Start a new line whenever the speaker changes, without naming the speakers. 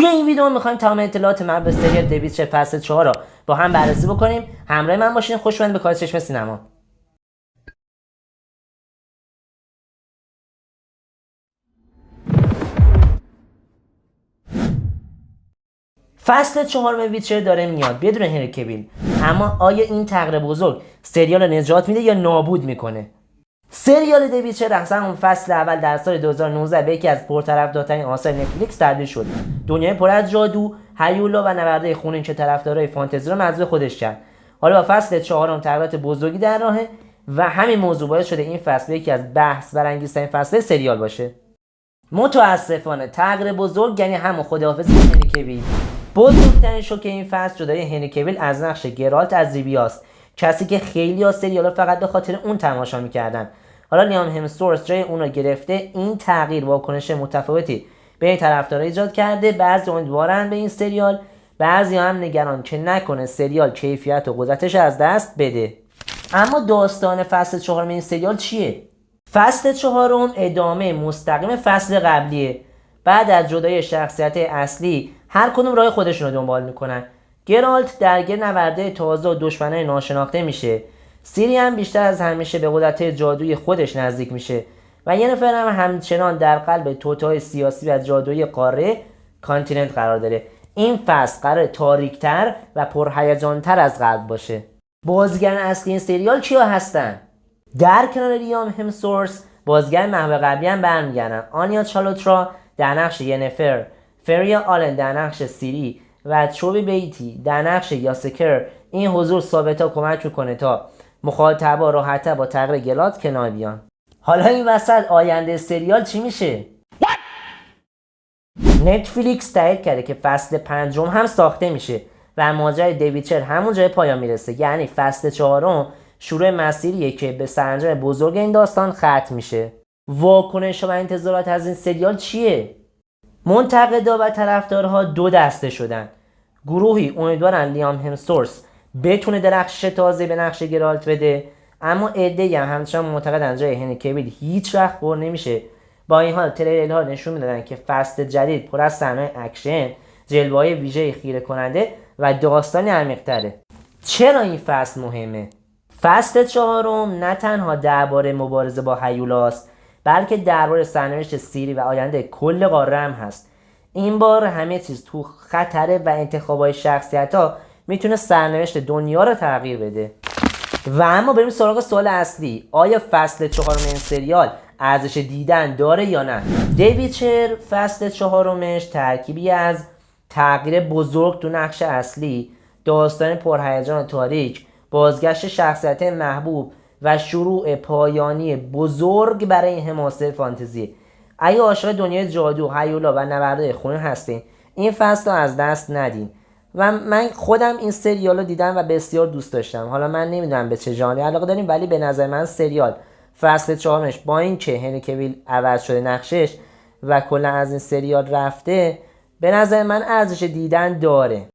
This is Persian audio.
توی این ویدیو میخوایم تمام اطلاعات مربوط به سریال دی ویچر فصل 4 رو با هم بررسی بکنیم. همراه من باشین. خوش اومدید به کار چشم سینما. فصل 4 ویچر داره میاد بدون هنری کویل، اما آیا این تغییر بزرگ سریال رو نجات میده یا نابود میکنه؟ سریال دی ویچر از همون فصل اول در سال 2019 به یکی از پرطرفدارترین آثار نتفلیکس تبدیل شد. دنیای پر از جادو، هیولا و نبرده خونین که طرفدارای فانتزی رو مجذوب خودش کرد. حالا با فصل 4 تغییرات بزرگی در راهه و همین موضوع باعث شده این فصل یکی از بحث برانگیزترین فصل سریال باشه. متاسفانه تغییر بزرگ یعنی همون خداحافظی هنری کویل. بزرگترین شوکه این فصل جدای هنری کویل از نقش گرالت از ریویاست، کسی که خیلی از سریال فقط به خاطر اون تماشا میکردن. حالا لیام همسورث جای اون رو گرفته. این تغییر واکنش متفاوتی به طرفدارا ایجاد کرده. بعضی امیدوارن به این سریال، بعضی هم نگران که نکنه سریال کیفیت و قدرتش از دست بده. اما داستان فصل 4 این سریال چیه؟ فصل 4 ادامه مستقیم فصل قبلیه. بعد از جدای شخصیت اصلی هر کدوم راه خودشون رو دنبال میکنن. گرالت درگیر نبرده تازه و دشمنای ناشناخته میشه. سیری هم بیشتر از همیشه به قدرت جادویی خودش نزدیک میشه و ینیفر هم همچنان در قلب توطئه‌های سیاسی و جادویی قاره کانتیننت قرار داره. این فصل قرار تاریک‌تر و پرهیجان‌تر از قبل باشه. بازیگران اصلی این سریال کیا هستن؟ در کنار لیام همسورث بازیگر محو قبلی هم برمیگردن. آنیا چالوترا در نقش ینیفر، فریا آلن در نقش سیری و چوبی بیتی در نقش یاسکر. این حضور ثابتا کمک میکنه تا مخاطبا راحت‌تر با تغییر گرالت کنار بیان. حالا این وسط آینده سریال چی میشه؟ نتفلیکس تایید کرده که فصل 5 هم ساخته میشه و ماجرای دی ویچر همون جای پایان میرسه. یعنی فصل 4 شروع مسیریه که به سرانجام بزرگ این داستان ختم میشه. واکنش و انتظارات از این سریال چیه؟ منتقدا و طرفدارها دو دسته شدن. گروهی امیدوارن لیام همسورث بتونه درخشش تازه به نقش گرالت بده، اما عده‌ای هم همچنان معتقدن جای هنری کویل هیچ وقت پر نمیشه. با این حال تریلرها نشون میدادن که فصل جدید پر از صحنه‌های اکشن، جلوه‌های ویژه خیره کننده و داستانی عمیق‌تره. چرا این فصل مهمه؟ فصل 4 نه تنها درباره مبارزه با هیولاست، بلکه درباره سرنوشت سیری و آینده کل قاره هم هست. این بار همه چیز تو خطره و انتخابای شخصیت‌ها میتونه سرنوشت دنیا رو تغییر بده. و اما بریم سراغ سوال اصلی. آیا فصل 4 این سریال ارزش دیدن داره یا نه؟ دی ویچر فصل 4 ترکیبی از تغییر بزرگ تو نقش اصلی، داستان پرهیجان تاریک، بازگشت شخصیت محبوب و شروع پایانی بزرگ برای حماسه فانتزی. اگه عاشق دنیای جادو، هیولا و نبرده خونین هستین، این فصل رو از دست ندین. و من خودم این سریال رو دیدم و بسیار دوست داشتم. حالا من نمیدونم به چه ژانری علاقه داریم، ولی به نظر من سریال فصل 4 با این که هنری کویل عوض شده نقشش و کلا از این سریال رفته، به نظر من ارزش دیدن داره.